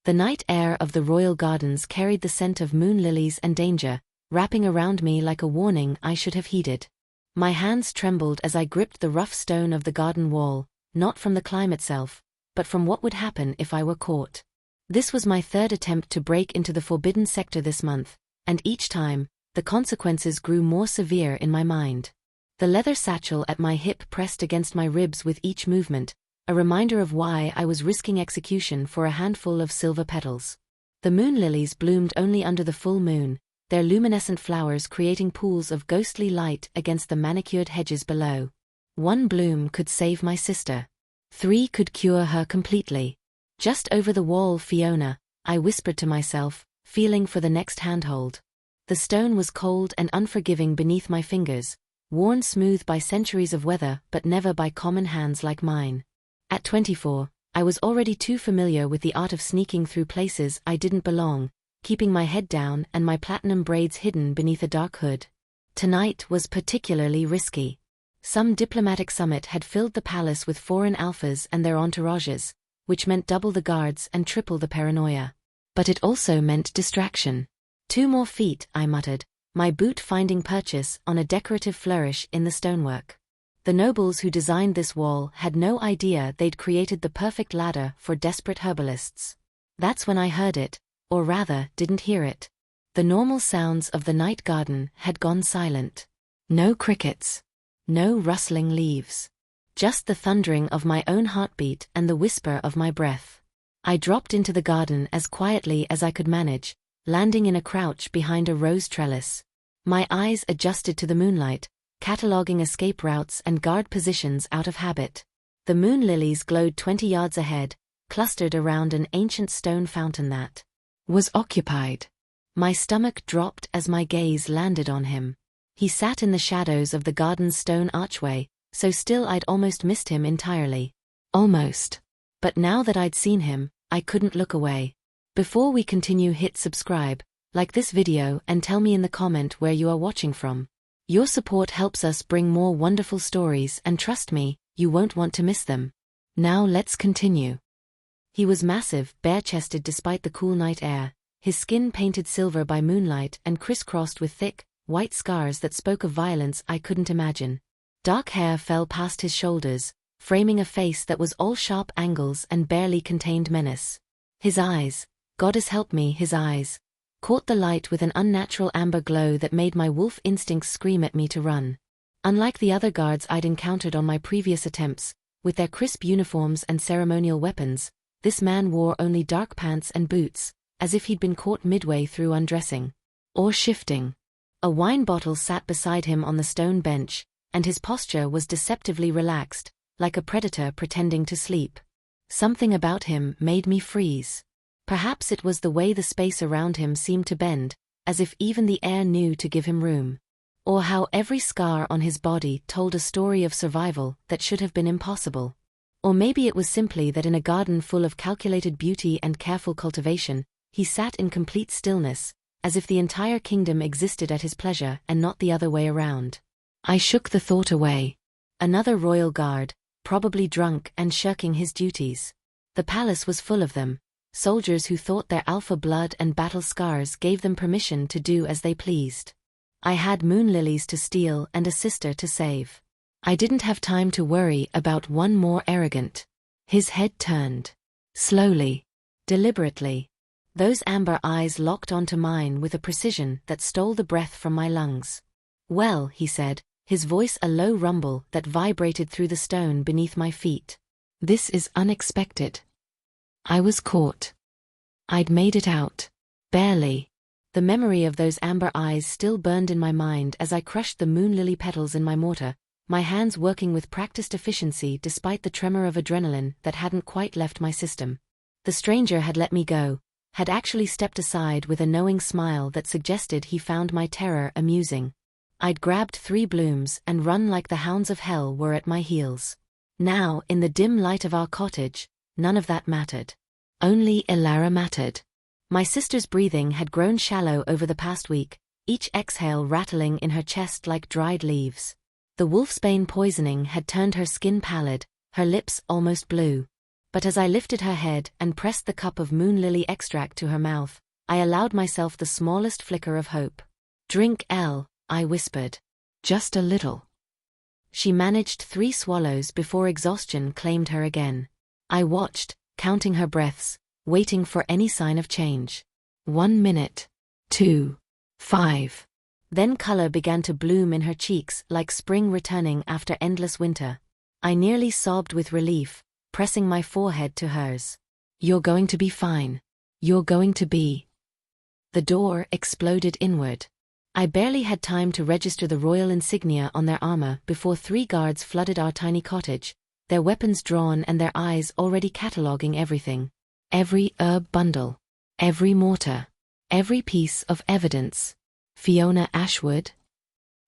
The night air of the royal gardens carried the scent of moon-lilies and danger, wrapping around me like a warning I should have heeded. My hands trembled as I gripped the rough stone of the garden wall, not from the climb itself, but from what would happen if I were caught. This was my third attempt to break into the forbidden sector this month, and each time, the consequences grew more severe in my mind. The leather satchel at my hip pressed against my ribs with each movement, a reminder of why I was risking execution for a handful of silver petals. The moon-lilies bloomed only under the full moon, their luminescent flowers creating pools of ghostly light against the manicured hedges below. One bloom could save my sister. 3 could cure her completely. Just over the wall, Fiona, I whispered to myself, feeling for the next handhold. The stone was cold and unforgiving beneath my fingers, worn smooth by centuries of weather but never by common hands like mine. At 24, I was already too familiar with the art of sneaking through places I didn't belong, keeping my head down and my platinum braids hidden beneath a dark hood. Tonight was particularly risky. Some diplomatic summit had filled the palace with foreign alphas and their entourages, which meant double the guards and triple the paranoia. But it also meant distraction. 2 more feet, I muttered, my boot finding purchase on a decorative flourish in the stonework. The nobles who designed this wall had no idea they'd created the perfect ladder for desperate herbalists. That's when I heard it, or rather, didn't hear it. The normal sounds of the night garden had gone silent. No crickets. No rustling leaves. Just the thundering of my own heartbeat and the whisper of my breath. I dropped into the garden as quietly as I could manage, landing in a crouch behind a rose trellis. My eyes adjusted to the moonlight, cataloging escape routes and guard positions out of habit. The moon-lilies glowed 20 yards ahead, clustered around an ancient stone fountain that was occupied. My stomach dropped as my gaze landed on him. He sat in the shadows of the garden's stone archway, so still I'd almost missed him entirely. Almost. But now that I'd seen him, I couldn't look away. Before we continue, hit subscribe, like this video and tell me in the comment where you are watching from. Your support helps us bring more wonderful stories and trust me, you won't want to miss them. Now let's continue. He was massive, bare-chested despite the cool night air, his skin painted silver by moonlight and crisscrossed with thick, white scars that spoke of violence I couldn't imagine. Dark hair fell past his shoulders, framing a face that was all sharp angles and barely contained menace. His eyes, goddess help me, his eyes, caught the light with an unnatural amber glow that made my wolf instincts scream at me to run. Unlike the other guards I'd encountered on my previous attempts, with their crisp uniforms and ceremonial weapons, this man wore only dark pants and boots, as if he'd been caught midway through undressing. Or shifting. A wine bottle sat beside him on the stone bench, and his posture was deceptively relaxed, like a predator pretending to sleep. Something about him made me freeze. Perhaps it was the way the space around him seemed to bend, as if even the air knew to give him room. Or how every scar on his body told a story of survival that should have been impossible. Or maybe it was simply that in a garden full of calculated beauty and careful cultivation, he sat in complete stillness, as if the entire kingdom existed at his pleasure and not the other way around. I shook the thought away. Another royal guard, probably drunk and shirking his duties. The palace was full of them, soldiers who thought their alpha blood and battle scars gave them permission to do as they pleased. I had moon-lilies to steal and a sister to save. I didn't have time to worry about one more arrogant. His head turned. Slowly. Deliberately. Those amber eyes locked onto mine with a precision that stole the breath from my lungs. Well, he said, his voice a low rumble that vibrated through the stone beneath my feet. This is unexpected. I was caught. I'd made it out. Barely. The memory of those amber eyes still burned in my mind as I crushed the moon-lily petals in my mortar, my hands working with practiced efficiency despite the tremor of adrenaline that hadn't quite left my system. The stranger had let me go, had actually stepped aside with a knowing smile that suggested he found my terror amusing. I'd grabbed 3 blooms and run like the hounds of hell were at my heels. Now, in the dim light of our cottage, none of that mattered. Only Ilara mattered. My sister's breathing had grown shallow over the past week, each exhale rattling in her chest like dried leaves. The wolfsbane poisoning had turned her skin pallid, her lips almost blue. But as I lifted her head and pressed the cup of moon-lily extract to her mouth, I allowed myself the smallest flicker of hope. "Drink, Elle," I whispered. "Just a little." She managed 3 swallows before exhaustion claimed her again. I watched, counting her breaths, waiting for any sign of change. 1 minute. 2. 5. Then color began to bloom in her cheeks like spring returning after endless winter. I nearly sobbed with relief, pressing my forehead to hers. "You're going to be fine. You're going to be." The door exploded inward. I barely had time to register the royal insignia on their armor before 3 guards flooded our tiny cottage, their weapons drawn and their eyes already cataloguing everything. Every herb bundle. Every mortar. Every piece of evidence. "Fiona Ashwood?"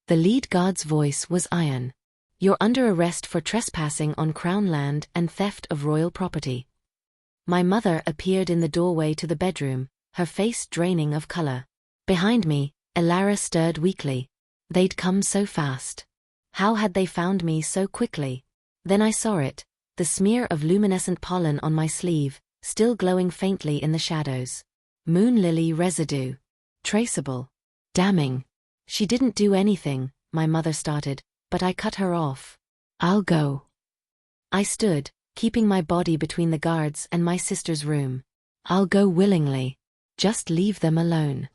The lead guard's voice was iron. "You're under arrest for trespassing on Crown land and theft of royal property." My mother appeared in the doorway to the bedroom, her face draining of color. Behind me, Elara stirred weakly. They'd come so fast. How had they found me so quickly? Then I saw it, the smear of luminescent pollen on my sleeve, still glowing faintly in the shadows. Moon-lily residue. Traceable. Damning. "She didn't do anything," my mother started, but I cut her off. "I'll go." I stood, keeping my body between the guards and my sister's room. "I'll go willingly. Just leave them alone."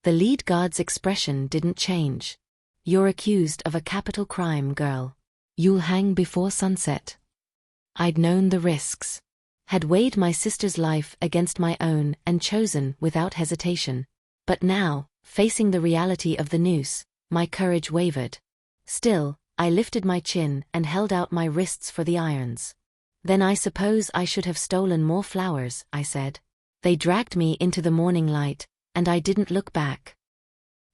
The lead guard's expression didn't change. "You're accused of a capital crime, girl. You'll hang before sunset." I'd known the risks. Had weighed my sister's life against my own and chosen without hesitation. But now, facing the reality of the noose, my courage wavered. Still, I lifted my chin and held out my wrists for the irons. "Then I suppose I should have stolen more flowers," I said. "They dragged me into the morning light, and I didn't look back."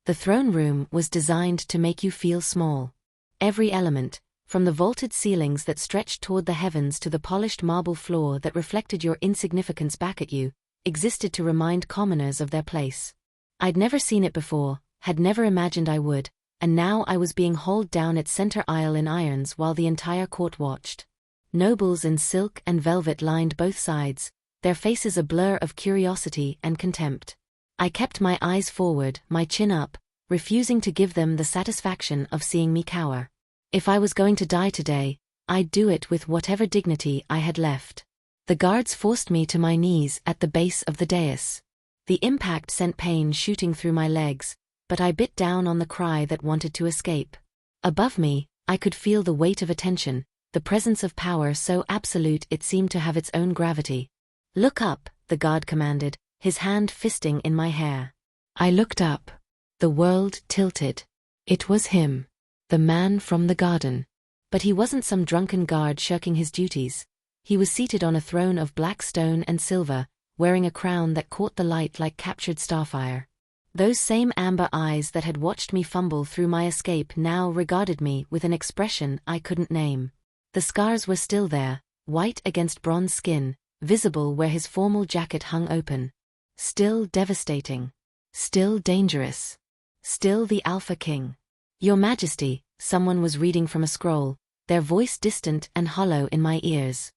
The throne room was designed to make you feel small. Every element, from the vaulted ceilings that stretched toward the heavens to the polished marble floor that reflected your insignificance back at you, existed to remind commoners of their place. I'd never seen it before, had never imagined I would, and now I was being hauled down its center aisle in irons while the entire court watched. Nobles in silk and velvet lined both sides, their faces a blur of curiosity and contempt. I kept my eyes forward, my chin up, refusing to give them the satisfaction of seeing me cower. If I was going to die today, I'd do it with whatever dignity I had left. The guards forced me to my knees at the base of the dais. The impact sent pain shooting through my legs, but I bit down on the cry that wanted to escape. Above me, I could feel the weight of attention, the presence of power so absolute it seemed to have its own gravity. "Look up," the guard commanded, his hand fisting in my hair. I looked up. The world tilted. It was him. The man from the garden. But he wasn't some drunken guard shirking his duties. He was seated on a throne of black stone and silver, wearing a crown that caught the light like captured starfire. Those same amber eyes that had watched me fumble through my escape now regarded me with an expression I couldn't name. The scars were still there, white against bronze skin, visible where his formal jacket hung open. Still devastating. Still dangerous. Still the Alpha King. "Your Majesty," someone was reading from a scroll, their voice distant and hollow in my ears.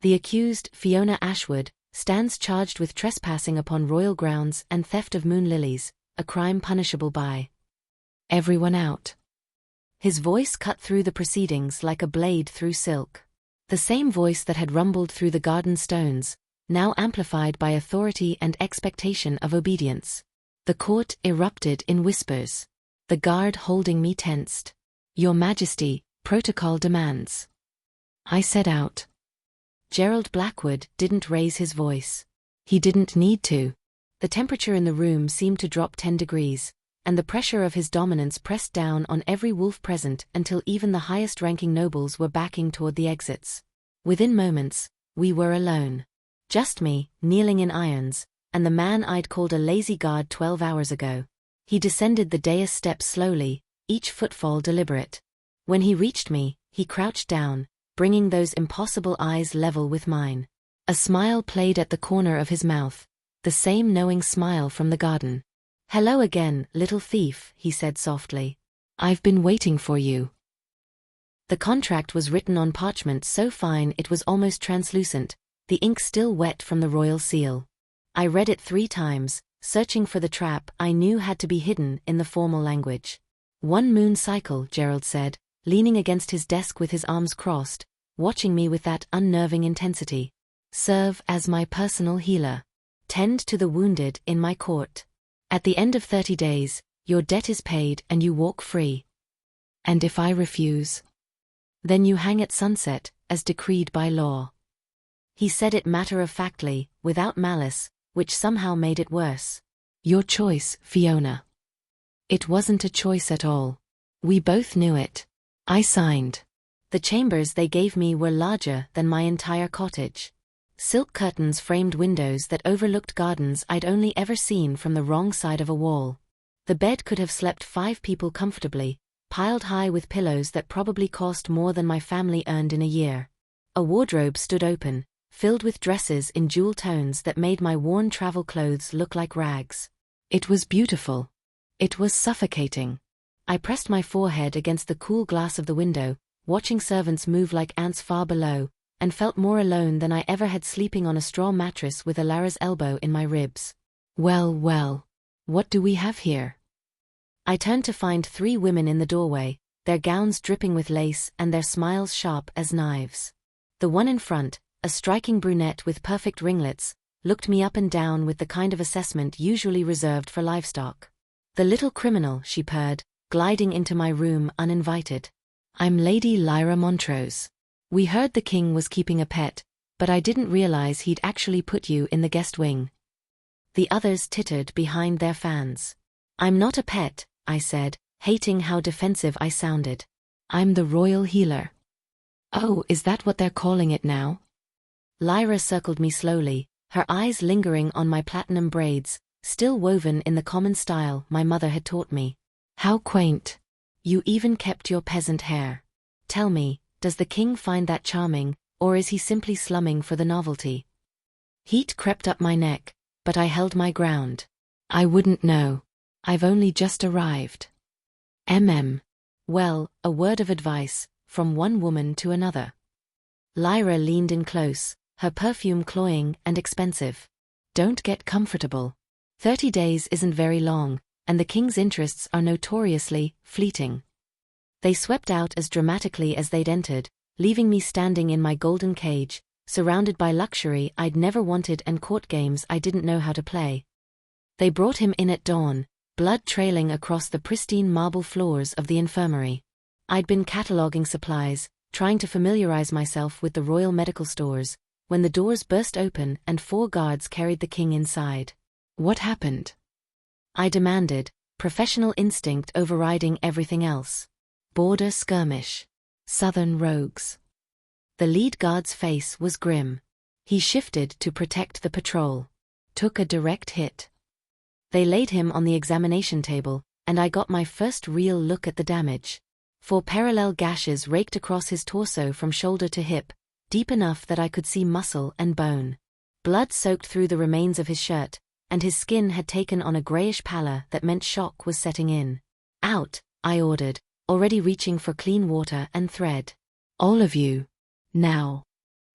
"The accused, Fiona Ashwood, stands charged with trespassing upon royal grounds and theft of moon-lilies, a crime punishable by everyone out." His voice cut through the proceedings like a blade through silk. The same voice that had rumbled through the garden stones, now amplified by authority and expectation of obedience. The court erupted in whispers. The guard holding me tensed. "Your Majesty, protocol demands." I said out. Gerald Blackwood didn't raise his voice. He didn't need to. The temperature in the room seemed to drop 10 degrees, and the pressure of his dominance pressed down on every wolf present until even the highest-ranking nobles were backing toward the exits. Within moments, we were alone. Just me, kneeling in irons, and the man I'd called a lazy guard 12 hours ago. He descended the dais steps slowly, each footfall deliberate. When he reached me, he crouched down, bringing those impossible eyes level with mine. A smile played at the corner of his mouth, the same knowing smile from the garden. "Hello again, little thief," he said softly. "I've been waiting for you." The contract was written on parchment so fine it was almost translucent, the ink still wet from the royal seal. I read it 3 times, searching for the trap I knew had to be hidden in the formal language. 1 moon cycle, Gerald said, leaning against his desk with his arms crossed, watching me with that unnerving intensity. Serve as my personal healer. Tend to the wounded in my court. At the end of 30 days, your debt is paid and you walk free. And if I refuse? Then you hang at sunset, as decreed by law. He said it matter-of-factly, without malice, which somehow made it worse. Your choice, Fiona. It wasn't a choice at all. We both knew it. I signed. The chambers they gave me were larger than my entire cottage. Silk curtains framed windows that overlooked gardens I'd only ever seen from the wrong side of a wall. The bed could have slept 5 people comfortably, piled high with pillows that probably cost more than my family earned in a year. A wardrobe stood open, filled with dresses in jewel tones that made my worn travel clothes look like rags. It was beautiful. It was suffocating. I pressed my forehead against the cool glass of the window, watching servants move like ants far below, and felt more alone than I ever had sleeping on a straw mattress with Alara's elbow in my ribs. Well, well. What do we have here? I turned to find 3 women in the doorway, their gowns dripping with lace and their smiles sharp as knives. The one in front, a striking brunette with perfect ringlets, looked me up and down with the kind of assessment usually reserved for livestock. The little criminal, she purred, gliding into my room uninvited. I'm Lady Lyra Montrose. We heard the king was keeping a pet, but I didn't realize he'd actually put you in the guest wing. The others tittered behind their fans. I'm not a pet, I said, hating how defensive I sounded. I'm the royal healer. Oh, is that what they're calling it now? Lyra circled me slowly, her eyes lingering on my platinum braids, still woven in the common style my mother had taught me. How quaint. You even kept your peasant hair. Tell me, does the king find that charming, or is he simply slumming for the novelty? Heat crept up my neck, but I held my ground. I wouldn't know. I've only just arrived. Well, a word of advice, from one woman to another. Lyra leaned in close, her perfume cloying and expensive. Don't get comfortable. 30 days isn't very long, and the king's interests are notoriously fleeting. They swept out as dramatically as they'd entered, leaving me standing in my golden cage, surrounded by luxury I'd never wanted and court games I didn't know how to play. They brought him in at dawn, blood trailing across the pristine marble floors of the infirmary. I'd been cataloguing supplies, trying to familiarize myself with the royal medical stores, when the doors burst open and 4 guards carried the king inside. What happened? I demanded, professional instinct overriding everything else. Border skirmish. Southern rogues. The lead guard's face was grim. He shifted to protect the patrol. Took a direct hit. They laid him on the examination table, and I got my first real look at the damage. 4 parallel gashes raked across his torso from shoulder to hip, deep enough that I could see muscle and bone. Blood soaked through the remains of his shirt, and his skin had taken on a grayish pallor that meant shock was setting in. Out, I ordered, already reaching for clean water and thread. All of you. Now.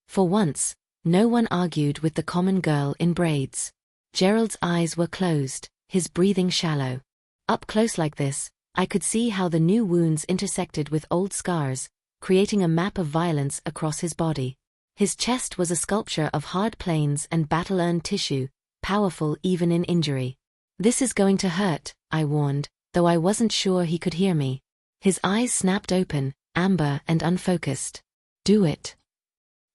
For once, no one argued with the common girl in braids. Gerald's eyes were closed, his breathing shallow. Up close like this, I could see how the new wounds intersected with old scars, creating a map of violence across his body. His chest was a sculpture of hard planes and battle-earned tissue, powerful even in injury. This is going to hurt, I warned, though I wasn't sure he could hear me. His eyes snapped open, amber and unfocused. Do it.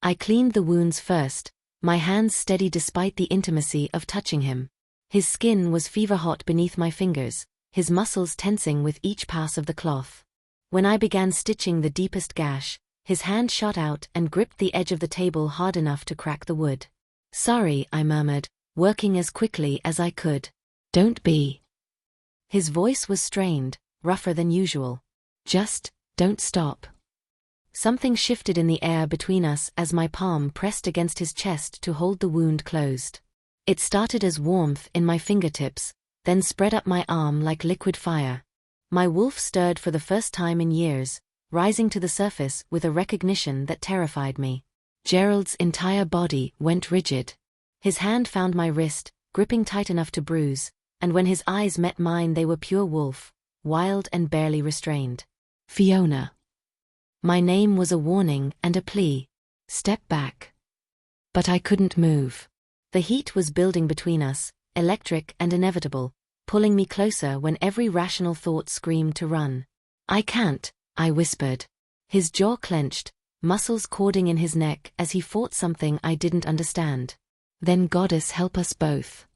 I cleaned the wounds first, my hands steady despite the intimacy of touching him. His skin was fever-hot beneath my fingers, his muscles tensing with each pass of the cloth. When I began stitching the deepest gash, his hand shot out and gripped the edge of the table hard enough to crack the wood. Sorry, I murmured, working as quickly as I could. Don't be. His voice was strained, rougher than usual. Just, don't stop. Something shifted in the air between us as my palm pressed against his chest to hold the wound closed. It started as warmth in my fingertips, then spread up my arm like liquid fire. My wolf stirred for the first time in years, rising to the surface with a recognition that terrified me. Gerald's entire body went rigid. His hand found my wrist, gripping tight enough to bruise, and when his eyes met mine they were pure wolf, wild and barely restrained. Fiona. My name was a warning and a plea. Step back. But I couldn't move. The heat was building between us, electric and inevitable, pulling me closer when every rational thought screamed to run. I can't, I whispered. His jaw clenched, muscles cording in his neck as he fought something I didn't understand. Then Goddess help us both.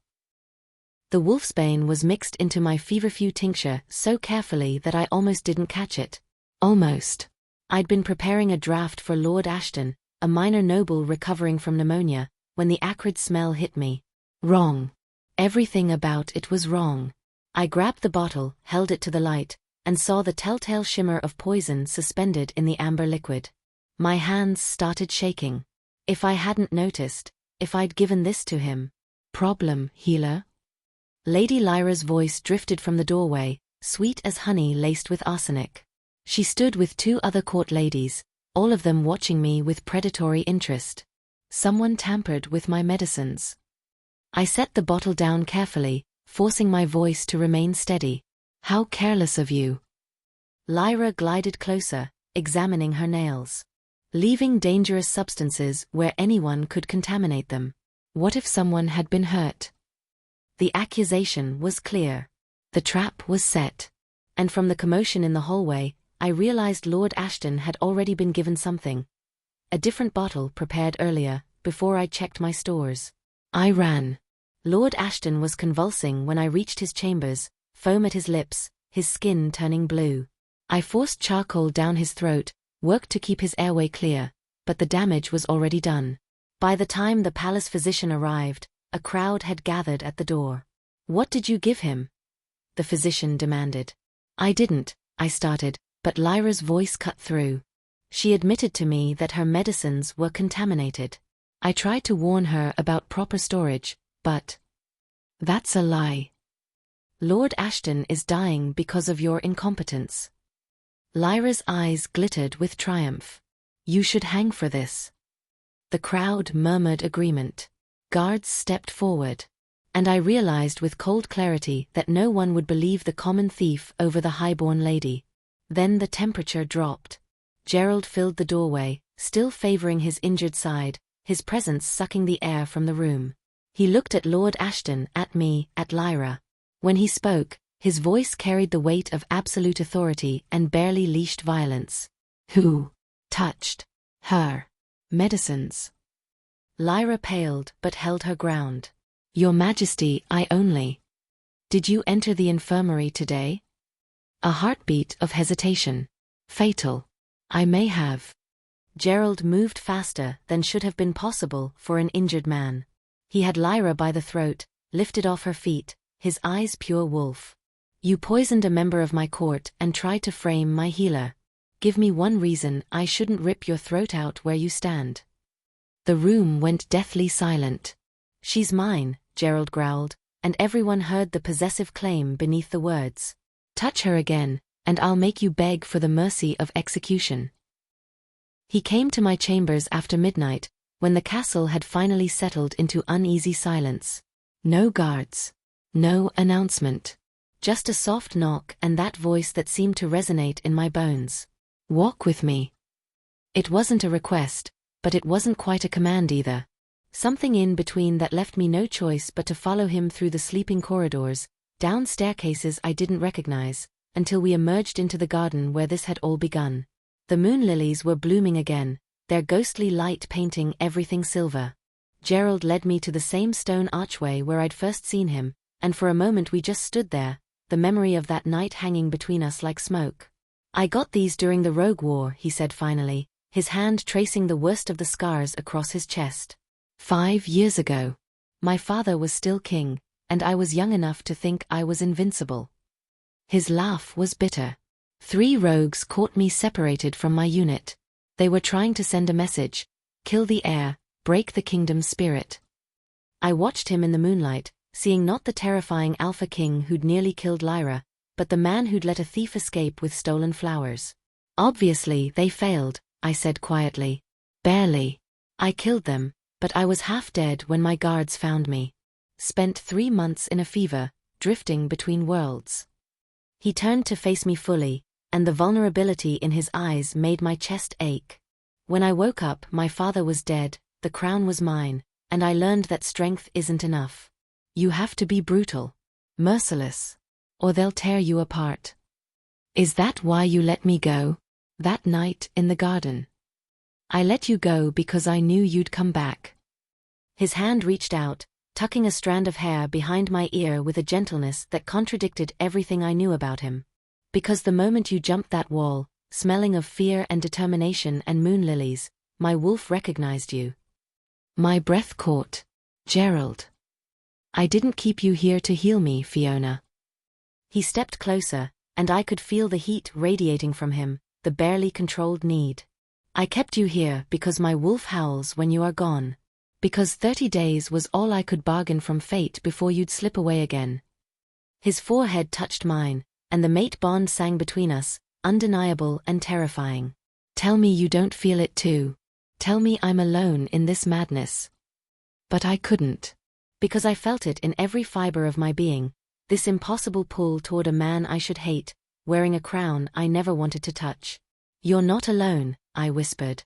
The wolfsbane was mixed into my feverfew tincture so carefully that I almost didn't catch it. Almost. I'd been preparing a draft for Lord Ashton, a minor noble recovering from pneumonia, when the acrid smell hit me. Wrong. Everything about it was wrong. I grabbed the bottle, held it to the light, and saw the telltale shimmer of poison suspended in the amber liquid. My hands started shaking. If I hadn't noticed, if I'd given this to him. Problem, healer? Lady Lyra's voice drifted from the doorway, sweet as honey laced with arsenic. She stood with 2 other court ladies, all of them watching me with predatory interest. Someone tampered with my medicines. I set the bottle down carefully, forcing my voice to remain steady. How careless of you. Lyra glided closer, examining her nails. Leaving dangerous substances where anyone could contaminate them. What if someone had been hurt? The accusation was clear. The trap was set. And from the commotion in the hallway, I realized Lord Ashton had already been given something. A different bottle prepared earlier, before I checked my stores. I ran. Lord Ashton was convulsing when I reached his chambers, foam at his lips, his skin turning blue. I forced charcoal down his throat, worked to keep his airway clear, but the damage was already done. By the time the palace physician arrived, a crowd had gathered at the door. What did you give him? The physician demanded. I didn't, I started, but Lyra's voice cut through. She admitted to me that her medicines were contaminated. I tried to warn her about proper storage, but... That's a lie. Lord Ashton is dying because of your incompetence. Lyra's eyes glittered with triumph. You should hang for this. The crowd murmured agreement. Guards stepped forward. And I realized with cold clarity that no one would believe the common thief over the highborn lady. Then the temperature dropped. Gerald filled the doorway, still favoring his injured side, his presence sucking the air from the room. He looked at Lord Ashton, at me, at Lyra. When he spoke, his voice carried the weight of absolute authority and barely leashed violence. Who touched her medicines? Lyra paled but held her ground. Your Majesty, I only. Did you enter the infirmary today? A heartbeat of hesitation. Fatal. I may have. Gerald moved faster than should have been possible for an injured man. He had Lyra by the throat, lifted off her feet, his eyes pure wolf. You poisoned a member of my court and tried to frame my healer. Give me one reason I shouldn't rip your throat out where you stand. The room went deathly silent. She's mine, Gerald growled, and everyone heard the possessive claim beneath the words. Touch her again, and I'll make you beg for the mercy of execution. He came to my chambers after midnight, when the castle had finally settled into uneasy silence. No guards. No announcement. Just a soft knock and that voice that seemed to resonate in my bones. Walk with me. It wasn't a request, but it wasn't quite a command either. Something in between that left me no choice but to follow him through the sleeping corridors, down staircases I didn't recognize, until we emerged into the garden where this had all begun. The moon-lilies were blooming again, their ghostly light painting everything silver. Gerald led me to the same stone archway where I'd first seen him, and for a moment we just stood there, the memory of that night hanging between us like smoke. I got these during the Rogue War, he said finally, his hand tracing the worst of the scars across his chest. 5 years ago. My father was still king, and I was young enough to think I was invincible. His laugh was bitter. 3 rogues caught me separated from my unit. They were trying to send a message: kill the heir, break the kingdom's spirit. I watched him in the moonlight, seeing not the terrifying Alpha King who'd nearly killed Lyra, but the man who'd let a thief escape with stolen flowers. Obviously they failed, I said quietly. Barely. I killed them, but I was half dead when my guards found me. Spent 3 months in a fever, drifting between worlds. He turned to face me fully, and the vulnerability in his eyes made my chest ache. When I woke up, my father was dead, the crown was mine, and I learned that strength isn't enough. You have to be brutal, merciless, or they'll tear you apart. Is that why you let me go? That night in the garden. I let you go because I knew you'd come back. His hand reached out, tucking a strand of hair behind my ear with a gentleness that contradicted everything I knew about him. Because the moment you jumped that wall, smelling of fear and determination and moon-lilies, my wolf recognized you. My breath caught. Gerald. I didn't keep you here to heal me, Fiona. He stepped closer, and I could feel the heat radiating from him, the barely controlled need. I kept you here because my wolf howls when you are gone. Because 30 days was all I could bargain from fate before you'd slip away again. His forehead touched mine, and the mate bond sang between us, undeniable and terrifying. Tell me you don't feel it too. Tell me I'm alone in this madness. But I couldn't. Because I felt it in every fiber of my being, this impossible pull toward a man I should hate, wearing a crown I never wanted to touch. You're not alone, I whispered.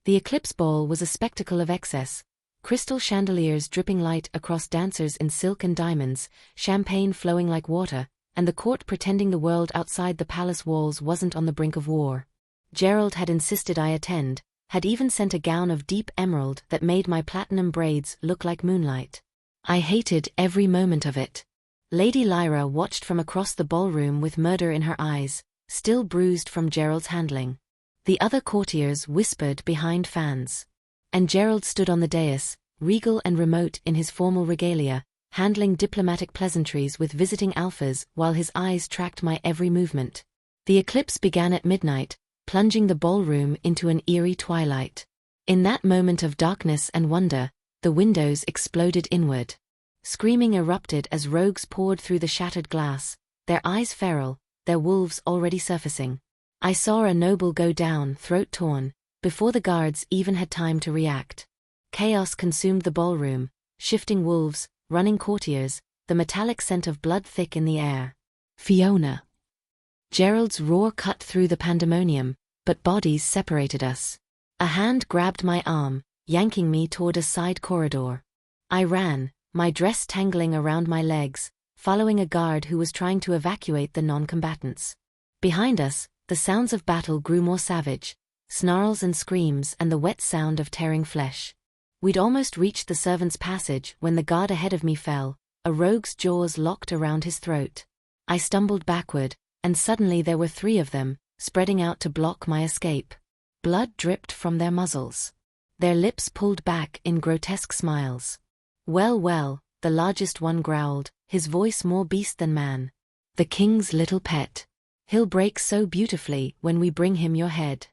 The eclipse ball was a spectacle of excess. Crystal chandeliers dripping light across dancers in silk and diamonds, champagne flowing like water, and the court pretending the world outside the palace walls wasn't on the brink of war. Gerald had insisted I attend, had even sent a gown of deep emerald that made my platinum braids look like moonlight. I hated every moment of it. Lady Lyra watched from across the ballroom with murder in her eyes, still bruised from Gerald's handling. The other courtiers whispered behind fans. And Gerald stood on the dais, regal and remote in his formal regalia, handling diplomatic pleasantries with visiting alphas while his eyes tracked my every movement. The eclipse began at midnight, plunging the ballroom into an eerie twilight. In that moment of darkness and wonder, the windows exploded inward. Screaming erupted as rogues poured through the shattered glass, their eyes feral, their wolves already surfacing. I saw a noble go down, throat torn, before the guards even had time to react. Chaos consumed the ballroom, shifting wolves, running courtiers, the metallic scent of blood thick in the air. Fiona. Gerald's roar cut through the pandemonium, but bodies separated us. A hand grabbed my arm, yanking me toward a side corridor. I ran, my dress tangling around my legs, following a guard who was trying to evacuate the non-combatants. Behind us, the sounds of battle grew more savage, snarls and screams and the wet sound of tearing flesh. We'd almost reached the servants' passage when the guard ahead of me fell, a rogue's jaws locked around his throat. I stumbled backward, and suddenly there were 3 of them, spreading out to block my escape. Blood dripped from their muzzles. Their lips pulled back in grotesque smiles. Well, well, the largest one growled, his voice more beast than man. The king's little pet. He'll break so beautifully when we bring him your head.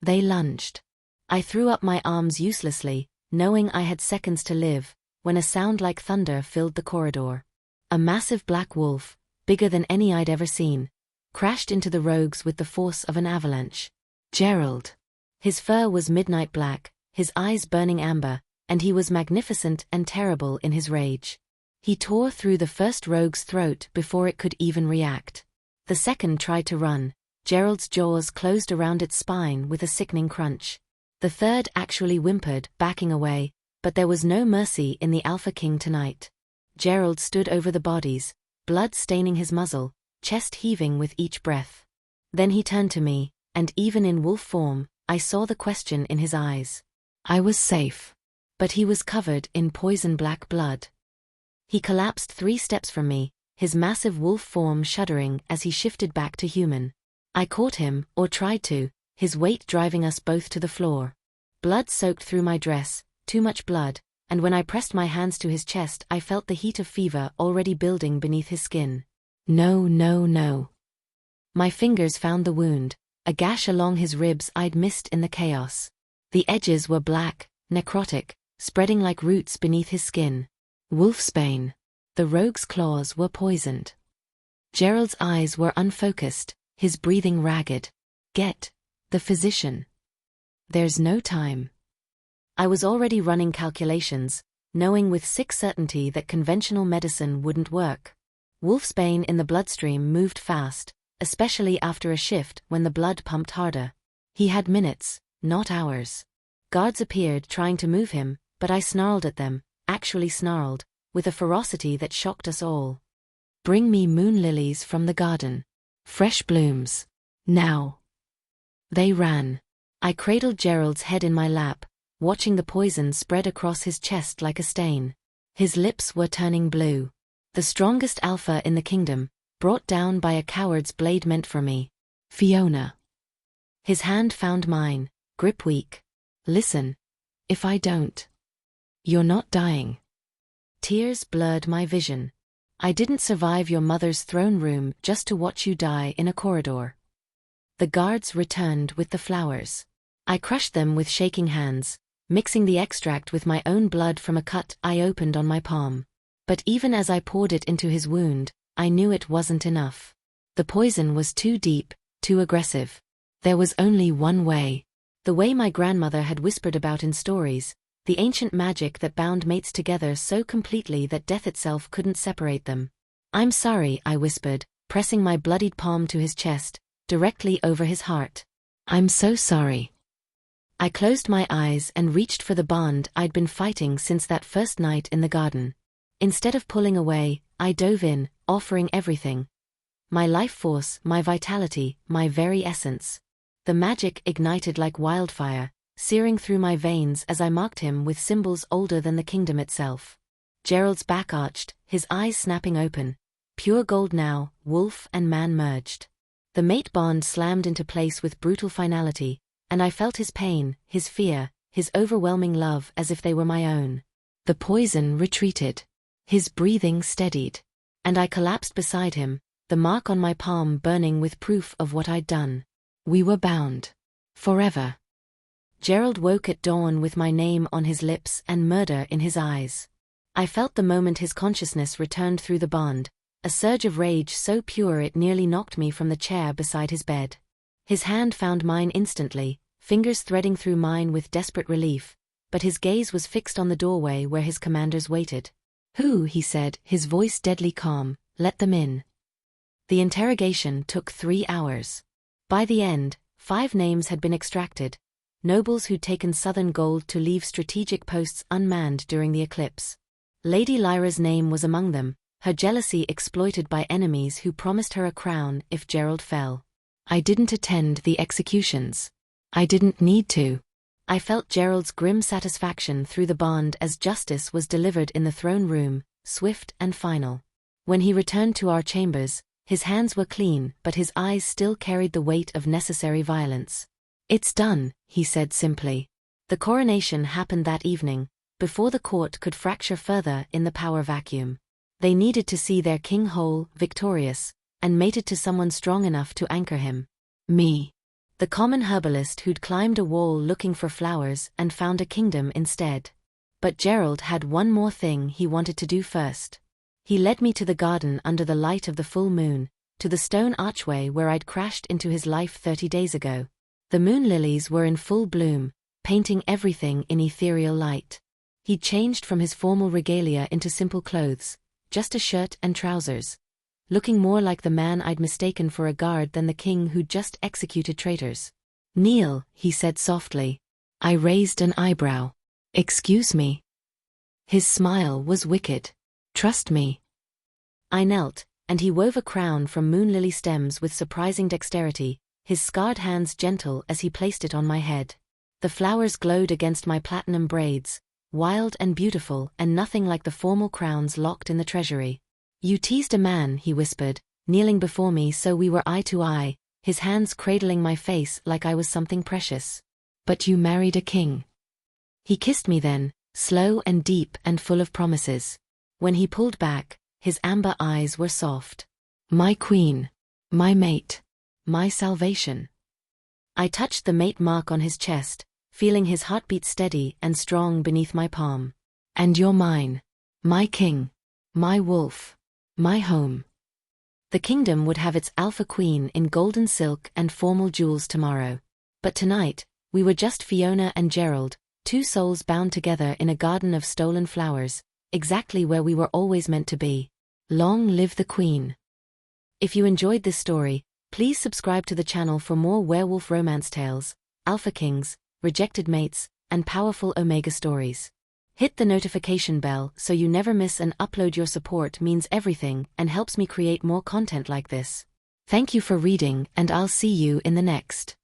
They lunged. I threw up my arms uselessly, knowing I had seconds to live, when a sound like thunder filled the corridor. A massive black wolf, bigger than any I'd ever seen, crashed into the rogues with the force of an avalanche. Gerald. His fur was midnight black, his eyes burning amber, and he was magnificent and terrible in his rage. He tore through the first rogue's throat before it could even react. The second tried to run. Gerald's jaws closed around its spine with a sickening crunch. The third actually whimpered, backing away, but there was no mercy in the Alpha King tonight. Gerald stood over the bodies, blood staining his muzzle, chest heaving with each breath. Then he turned to me, and even in wolf form, I saw the question in his eyes. I was safe. But he was covered in poison-black blood. He collapsed 3 steps from me, his massive wolf form shuddering as he shifted back to human. I caught him, or tried to, his weight driving us both to the floor. Blood soaked through my dress, too much blood, and when I pressed my hands to his chest I felt the heat of fever already building beneath his skin. No, no, no. My fingers found the wound, a gash along his ribs I'd missed in the chaos. The edges were black, necrotic, spreading like roots beneath his skin. Wolfsbane. The rogue's claws were poisoned. Gerald's eyes were unfocused, his breathing ragged. Get the physician. There's no time. I was already running calculations, knowing with sick certainty that conventional medicine wouldn't work. Wolfsbane in the bloodstream moved fast, especially after a shift when the blood pumped harder. He had minutes, not hours. Guards appeared trying to move him, but I snarled at them, actually snarled, with a ferocity that shocked us all. Bring me moon-lilies from the garden. Fresh blooms. Now. They ran. I cradled Gerald's head in my lap, watching the poison spread across his chest like a stain. His lips were turning blue. The strongest alpha in the kingdom, brought down by a coward's blade meant for me. Fiona. His hand found mine, grip weak. Listen. If I don't. You're not dying. Tears blurred my vision. I didn't survive your mother's throne room just to watch you die in a corridor. The guards returned with the flowers. I crushed them with shaking hands, mixing the extract with my own blood from a cut I opened on my palm. But even as I poured it into his wound, I knew it wasn't enough. The poison was too deep, too aggressive. There was only one way. The way my grandmother had whispered about in stories, the ancient magic that bound mates together so completely that death itself couldn't separate them. I'm sorry, I whispered, pressing my bloodied palm to his chest, directly over his heart. I'm so sorry. I closed my eyes and reached for the bond I'd been fighting since that first night in the garden. Instead of pulling away, I dove in, offering everything. My life force, my vitality, my very essence. The magic ignited like wildfire, searing through my veins as I marked him with symbols older than the kingdom itself. Gerald's back arched, his eyes snapping open. Pure gold now, wolf and man merged. The mate bond slammed into place with brutal finality, and I felt his pain, his fear, his overwhelming love as if they were my own. The poison retreated. His breathing steadied. And I collapsed beside him, the mark on my palm burning with proof of what I'd done. We were bound. Forever. Gerald woke at dawn with my name on his lips and murder in his eyes. I felt the moment his consciousness returned through the bond, a surge of rage so pure it nearly knocked me from the chair beside his bed. His hand found mine instantly, fingers threading through mine with desperate relief, but his gaze was fixed on the doorway where his commanders waited. Who, he said, his voice deadly calm, let them in. The interrogation took 3 hours. By the end, 5 names had been extracted, nobles who'd taken southern gold to leave strategic posts unmanned during the eclipse. Lady Lyra's name was among them, her jealousy exploited by enemies who promised her a crown if Gerald fell. I didn't attend the executions. I didn't need to. I felt Gerald's grim satisfaction through the bond as justice was delivered in the throne room, swift and final. When he returned to our chambers, his hands were clean but his eyes still carried the weight of necessary violence. It's done, he said simply. The coronation happened that evening, before the court could fracture further in the power vacuum. They needed to see their king whole, victorious, and mated to someone strong enough to anchor him. Me. The common herbalist who'd climbed a wall looking for flowers and found a kingdom instead. But Gerald had one more thing he wanted to do first. He led me to the garden under the light of the full moon, to the stone archway where I'd crashed into his life 30 days ago. The moon-lilies were in full bloom, painting everything in ethereal light. He'd changed from his formal regalia into simple clothes, just a shirt and trousers, looking more like the man I'd mistaken for a guard than the king who'd just executed traitors. Kneel, he said softly. I raised an eyebrow. Excuse me. His smile was wicked. Trust me. I knelt, and he wove a crown from moon-lily stems with surprising dexterity, his scarred hands gentle as he placed it on my head. The flowers glowed against my platinum braids, wild and beautiful and nothing like the formal crowns locked in the treasury. You teased a man, he whispered, kneeling before me so we were eye to eye, his hands cradling my face like I was something precious. But you married a king. He kissed me then, slow and deep and full of promises. When he pulled back, his amber eyes were soft. My queen. My mate. My salvation. I touched the mate mark on his chest, feeling his heartbeat steady and strong beneath my palm. And you're mine. My king. My wolf. My home. The kingdom would have its alpha queen in golden silk and formal jewels tomorrow. But tonight, we were just Fiona and Gerald, Two souls bound together in a garden of stolen flowers, exactly where we were always meant to be. Long live the Queen. If you enjoyed this story, please subscribe to the channel for more werewolf romance tales, alpha kings, rejected mates, and powerful Omega stories. Hit the notification bell so you never miss an upload. Your support means everything and helps me create more content like this. Thank you for reading, and I'll see you in the next.